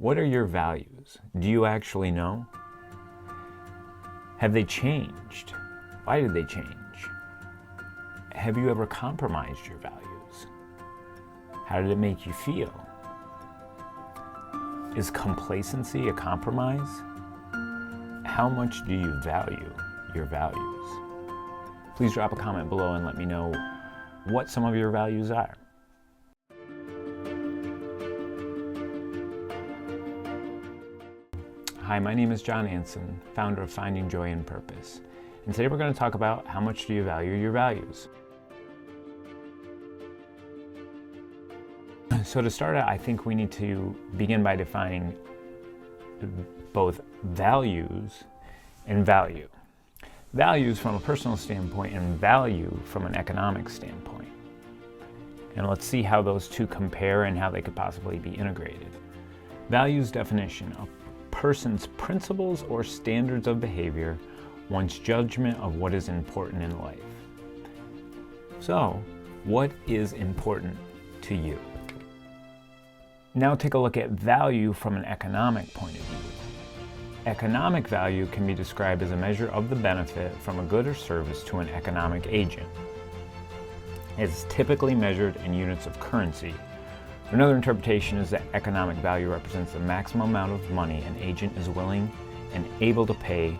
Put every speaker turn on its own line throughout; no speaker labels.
What are your values? Do you actually know? Have they changed? Why did they change? Have you ever compromised your values? How did it make you feel? Is complacency a compromise? How much do you value your values? Please drop a comment below and let me know what some of your values are. Hi, my name is John Anson, founder of Finding Joy in Purpose. And today we're going to talk about how much do you value your values. So to start out, I think we need to begin by defining both values and value. Values from a personal standpoint and value from an economic standpoint. And let's see how those two compare and how they could possibly be integrated. Values definition: a person's principles or standards of behavior, one's judgment of what is important in life. So, what is important to you? Now take a look at value from an economic point of view. Economic value can be described as a measure of the benefit from a good or service to an economic agent. It's typically measured in units of currency. Another interpretation is that economic value represents the maximum amount of money an agent is willing and able to pay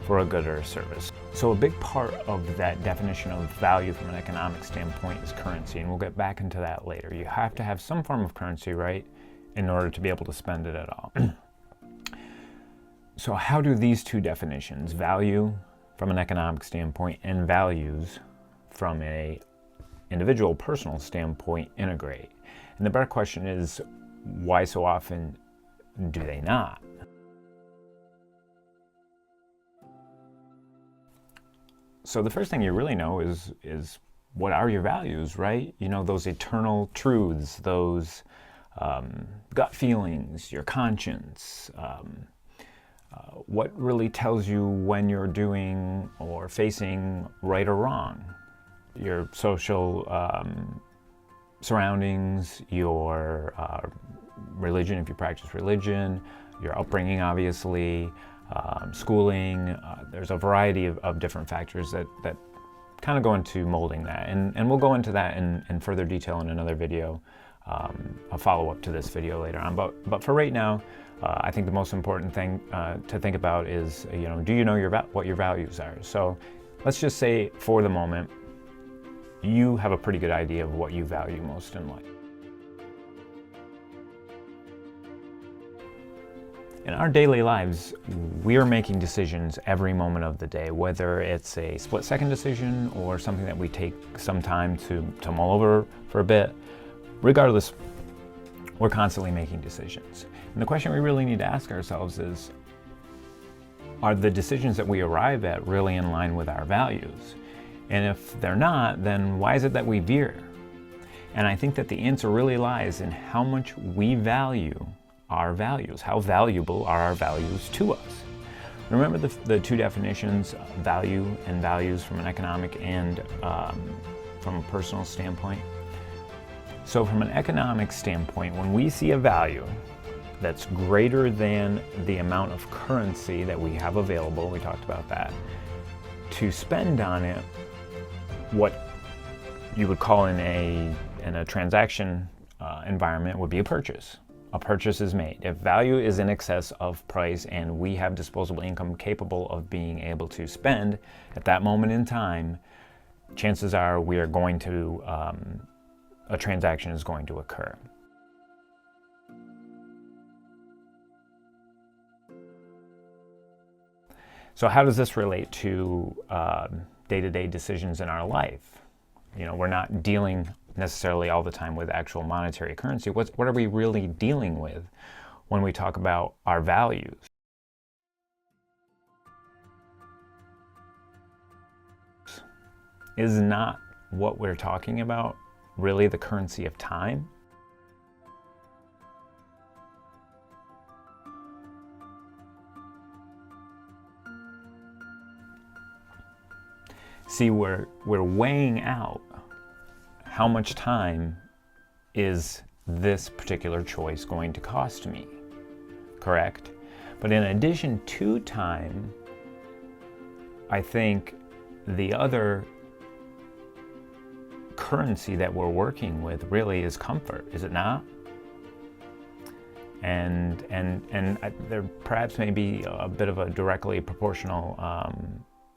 for a good or a service. So a big part of that definition of value from an economic standpoint is currency, and we'll get back into that later. You have to have some form of currency, right, in order to be able to spend it at all. So how do these two definitions, value from an economic standpoint and values from an individual personal standpoint, integrate? And the better question is, why so often do they not? So the first thing you really know is what are your values, right? You know, those eternal truths, those gut feelings, your conscience, what really tells you when you're doing or facing right or wrong, your social surroundings, your religion, if you practice religion, your upbringing, obviously, schooling. There's a variety of different factors that kind of go into molding that. And we'll go into that in further detail in another video, a follow-up to this video later on. But for right now, I think the most important thing to think about is, you know, do you know what your values are? So let's just say for the moment, you have a pretty good idea of what you value most in life. In our daily lives, we are making decisions every moment of the day, whether it's a split-second decision or something that we take some time to mull over for a bit. Regardless, we're constantly making decisions. And the question we really need to ask ourselves is, are the decisions that we arrive at really in line with our values? And if they're not, then why is it that we veer? And I think that the answer really lies in how much we value our values. How valuable are our values to us? Remember the two definitions, value and values from an economic and from a personal standpoint? So from an economic standpoint, when we see a value that's greater than the amount of currency that we have available, we talked about that, to spend on it, what you would call in a transaction environment would be a purchase. A purchase is made. If value is in excess of price and we have disposable income capable of being able to spend at that moment in time, chances are we are going to, a transaction is going to occur. So how does this relate to day-to-day decisions in our life? You know, we're not dealing necessarily all the time with actual monetary currency. What are we really dealing with when we talk about our values? Is not what we're talking about really the currency of time? See, we're weighing out how much time is this particular choice going to cost me? correct? But in addition to time, I think the other currency that we're working with really is comfort, is it not? And there perhaps may be a bit of a directly proportional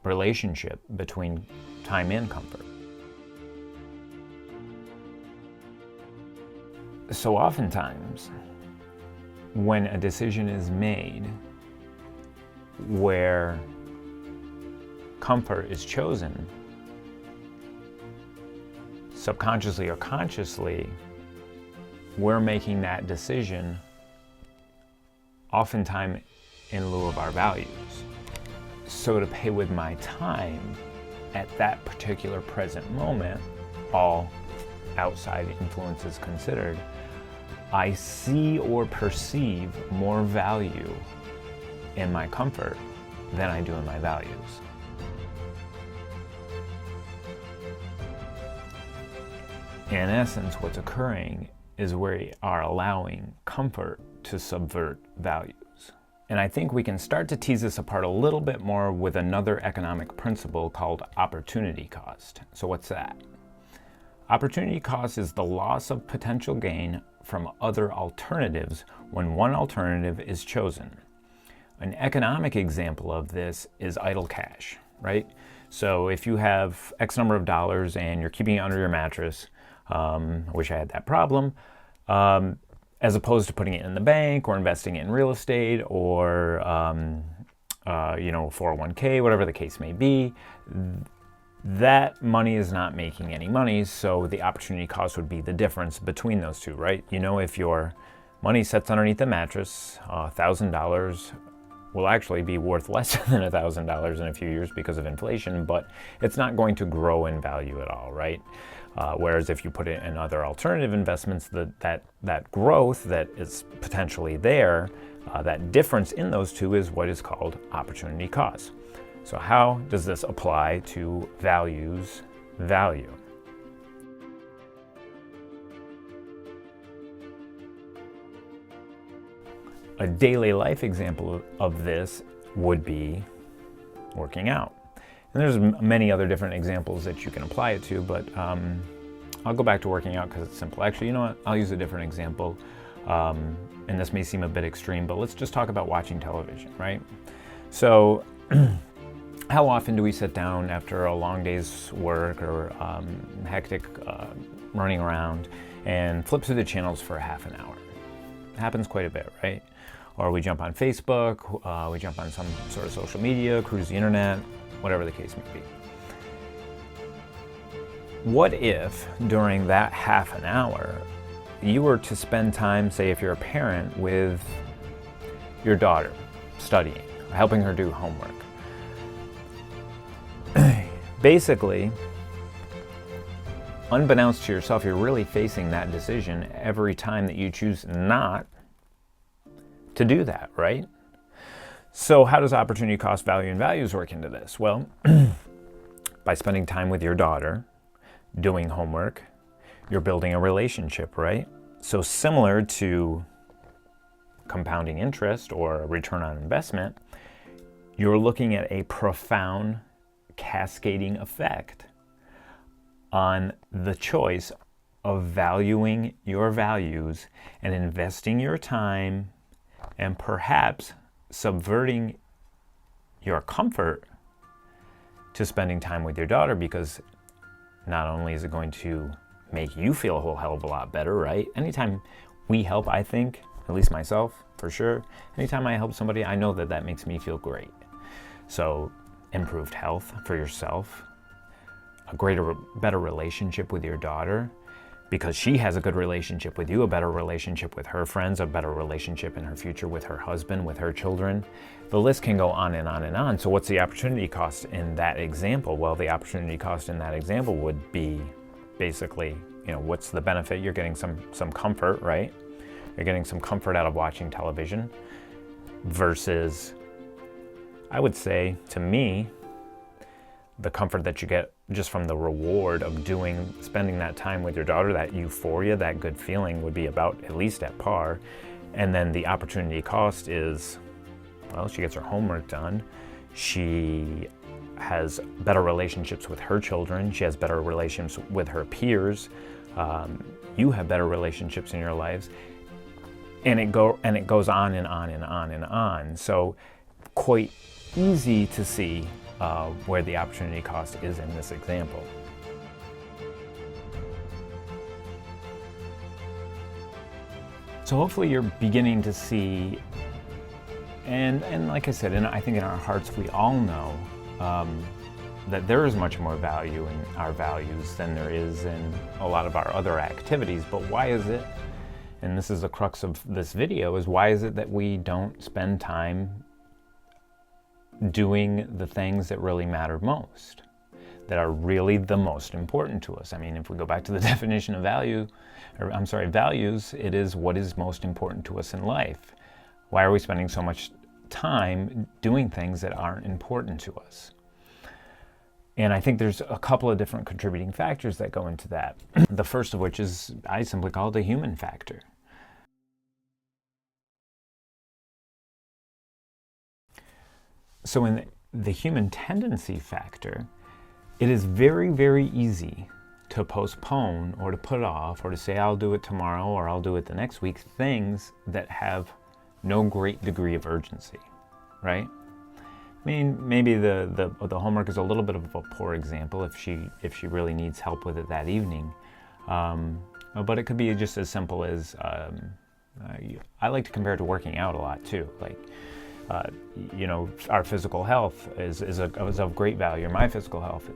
relationship between time and comfort. So oftentimes, when a decision is made where comfort is chosen, subconsciously or consciously, we're making that decision oftentimes in lieu of our values. So to pay with my time at that particular present moment, all outside influences considered, I see or perceive more value in my comfort than I do in my values. In essence, what's occurring is we are allowing comfort to subvert values. And I think we can start to tease this apart a little bit more with another economic principle called opportunity cost. So what's that? Opportunity cost is the loss of potential gain from other alternatives when one alternative is chosen. An economic example of this is idle cash, right? So if you have X number of dollars and you're keeping it under your mattress, I wish I had that problem, as opposed to putting it in the bank or investing it in real estate or 401k, whatever the case may be, that money is not making any money, so the opportunity cost would be the difference between those two, right? You know, if your money sits underneath the mattress, $1,000 will actually be worth less than $1,000 in a few years because of inflation, but it's not going to grow in value at all, right? Whereas if you put it in other alternative investments, that growth that is potentially there, that difference in those two is what is called opportunity cost. So how does this apply to values value? A daily life example of this would be working out. And there's many other different examples that you can apply it to, but I'll go back to working out because it's simple. Actually, you know what? I'll use a different example. And this may seem a bit extreme, but let's just talk about watching television, right? So how often do we sit down after a long day's work or hectic running around and flip through the channels for a half an hour? It happens quite a bit, right? Or we jump on Facebook, we jump on some sort of social media, cruise the internet, whatever the case may be. What if during that half an hour you were to spend time, say if you're a parent, with your daughter studying, helping her do homework? Basically, unbeknownst to yourself, you're really facing that decision every time that you choose not to do that, right? So how does opportunity cost, value, and values work into this? Well, by spending time with your daughter, doing homework, you're building a relationship, right? So similar to compounding interest or a return on investment, you're looking at a profound cascading effect on the choice of valuing your values and investing your time and perhaps subverting your comfort to spending time with your daughter, because not only is it going to make you feel a whole hell of a lot better, right? Anytime we help, I think, at least myself, for sure, anytime I help somebody, I know that that makes me feel great. So improved health for yourself, a better relationship with your daughter, because she has a good relationship with you, a better relationship with her friends, a better relationship in her future with her husband, with her children. The list can go on and on and on. So what's the opportunity cost in that example? Well, the opportunity cost in that example would be basically, what's the benefit? You're getting some comfort, right? You're getting some comfort out of watching television versus, I would say, to me, the comfort that you get just from the reward of spending that time with your daughter, that euphoria, that good feeling would be about at least at par. And then the opportunity cost is, well, she gets her homework done. She has better relationships with her children. She has better relationships with her peers. You have better relationships in your lives. And it goes on and on and on and on. So quite easy to see where the opportunity cost is in this example. So hopefully you're beginning to see, and like I said, and I think in our hearts we all know that there is much more value in our values than there is in a lot of our other activities. But why is it, and this is the crux of this video, is why is it that we don't spend time doing the things that really matter most, that are really the most important to us? I mean, if we go back to the definition of values, it is what is most important to us in life. Why are we spending so much time doing things that aren't important to us? And I think there's a couple of different contributing factors that go into that. The first of which is, I simply call it the human factor. So in the human tendency factor, it is very, very easy to postpone or to put off or to say, I'll do it tomorrow or I'll do it the next week, things that have no great degree of urgency, right? I mean, maybe the homework is a little bit of a poor example if she really needs help with it that evening. But it could be just as simple as, I like to compare it to working out a lot too. Like, our physical health is of great value. My physical health,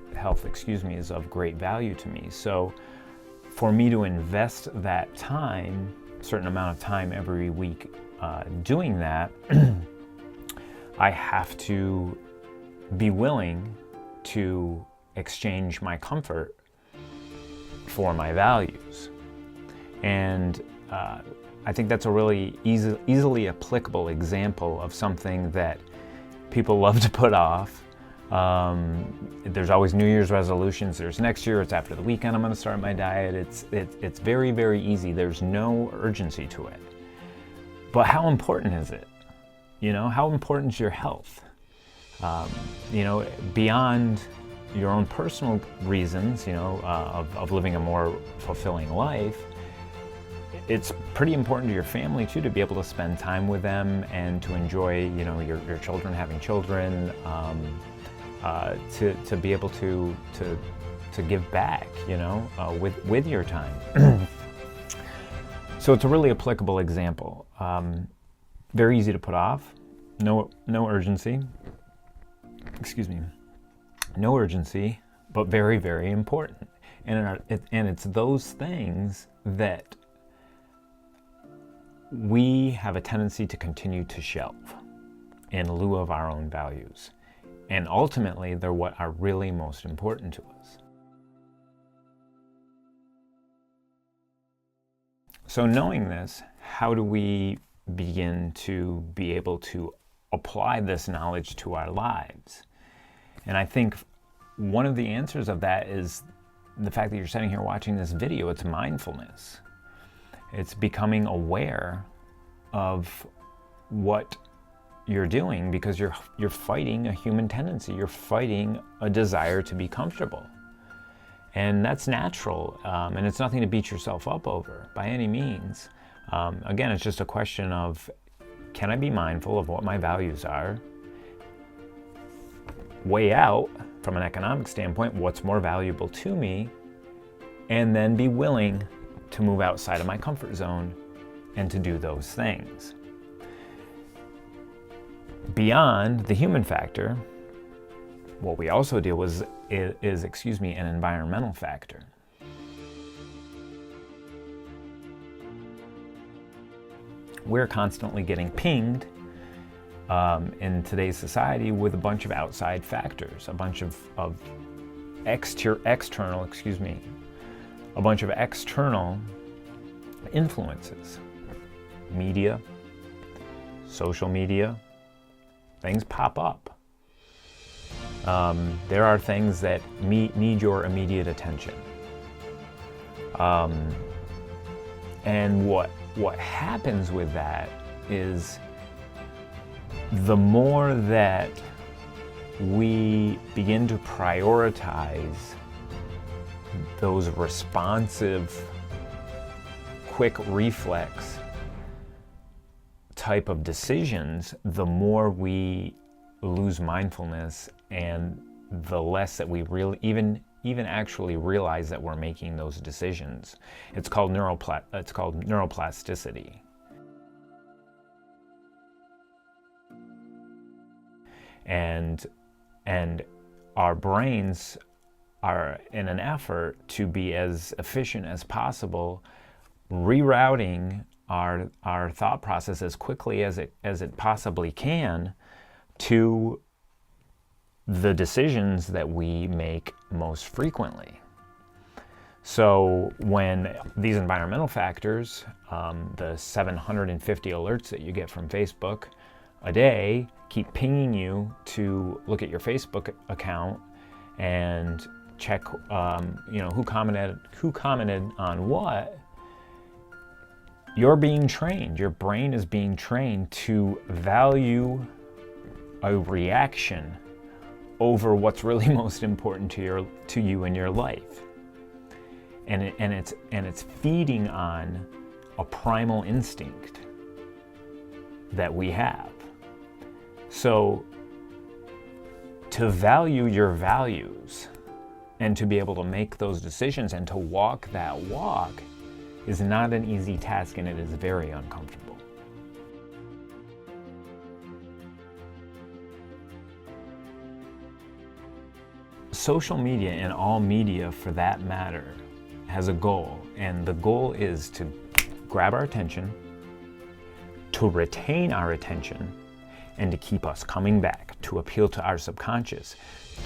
is of great value to me. So for me to invest that time, a certain amount of time every week doing that, I have to be willing to exchange my comfort for my values. And I think that's a really easily applicable example of something that people love to put off. There's always New Year's resolutions. There's next year, it's after the weekend, I'm going to start my diet. It's very, very easy. There's no urgency to it. But how important is it? How important is your health? Beyond your own personal reasons, of living a more fulfilling life, it's pretty important to your family too, to be able to spend time with them and to enjoy, your children having children, to be able to give back, with your time. So it's a really applicable example. Very easy to put off, no urgency. Excuse me. No urgency, but very, very important. And it's those things that we have a tendency to continue to shelve in lieu of our own values. And ultimately, they're what are really most important to us. So knowing this, how do we begin to be able to apply this knowledge to our lives? And I think one of the answers of that is the fact that you're sitting here watching this video. It's mindfulness. It's becoming aware of what you're doing, because you're fighting a human tendency. You're fighting a desire to be comfortable. And that's natural, and it's nothing to beat yourself up over by any means. Again, it's just a question of, can I be mindful of what my values are? Weigh out, from an economic standpoint, what's more valuable to me, and then be willing to move outside of my comfort zone and to do those things. Beyond the human factor, what we also deal with is an environmental factor. We're constantly getting pinged in today's society with a bunch of outside factors, a bunch of external influences. Media, social media, things pop up. There are things that need your immediate attention. And what happens with that is the more that we begin to prioritize those responsive, quick reflex type of decisions, the more we lose mindfulness and the less that we really even actually realize that we're making those decisions. It's called neuroplasticity. And our brains are, in an effort to be as efficient as possible, rerouting our thought process as quickly as it possibly can to the decisions that we make most frequently. So when these environmental factors, the 750 alerts that you get from Facebook a day, keep pinging you to look at your Facebook account and check, who commented on what, you're being trained. Your brain is being trained to value a reaction over what's really most important to you in your life, and it's feeding on a primal instinct that we have. So to value your values and to be able to make those decisions and to walk that walk is not an easy task, and it is very uncomfortable. Social media, and all media for that matter, has a goal, and the goal is to grab our attention, to retain our attention, and to keep us coming back, to appeal to our subconscious,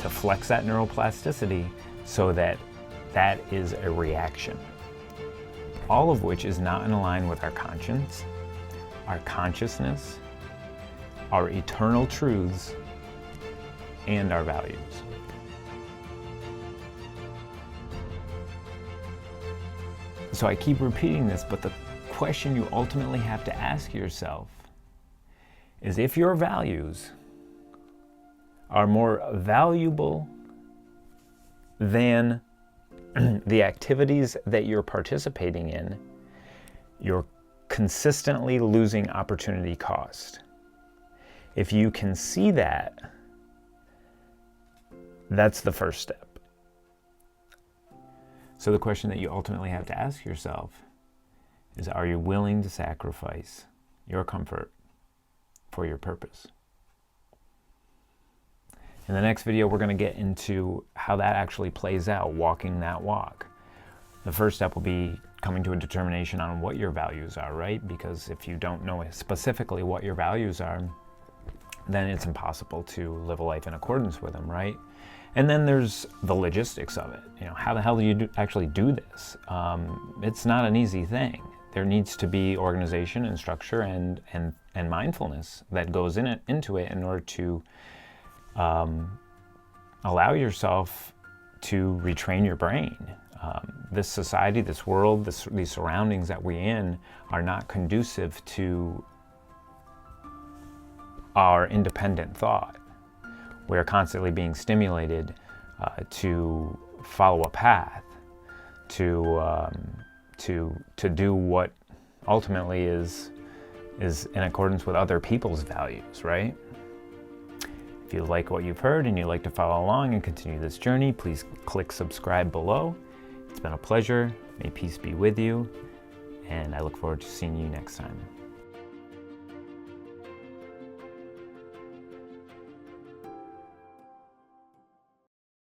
to flex that neuroplasticity so that that is a reaction. All of which is not in line with our conscience, our consciousness, our eternal truths, and our values. So I keep repeating this, but the question you ultimately have to ask yourself is if your values are more valuable than the activities that you're participating in, you're consistently losing opportunity cost. If you can see that, that's the first step. So the question that you ultimately have to ask yourself is, are you willing to sacrifice your comfort for your purpose? In the next video, we're going to get into how that actually plays out, walking that walk. The first step will be coming to a determination on what your values are, right? Because if you don't know specifically what your values are, then it's impossible to live a life in accordance with them, right? And then there's the logistics of it. How the hell do you actually do this? It's not an easy thing. There needs to be organization and structure and mindfulness that goes into it in order to allow yourself to retrain your brain. This society, this world, these surroundings that we're in are not conducive to our independent thought. We're constantly being stimulated to follow a path, to do what ultimately is in accordance with other people's values, right? If you like what you've heard and you'd like to follow along and continue this journey, please click subscribe below. It's been a pleasure. May peace be with you, and I look forward to seeing you next time.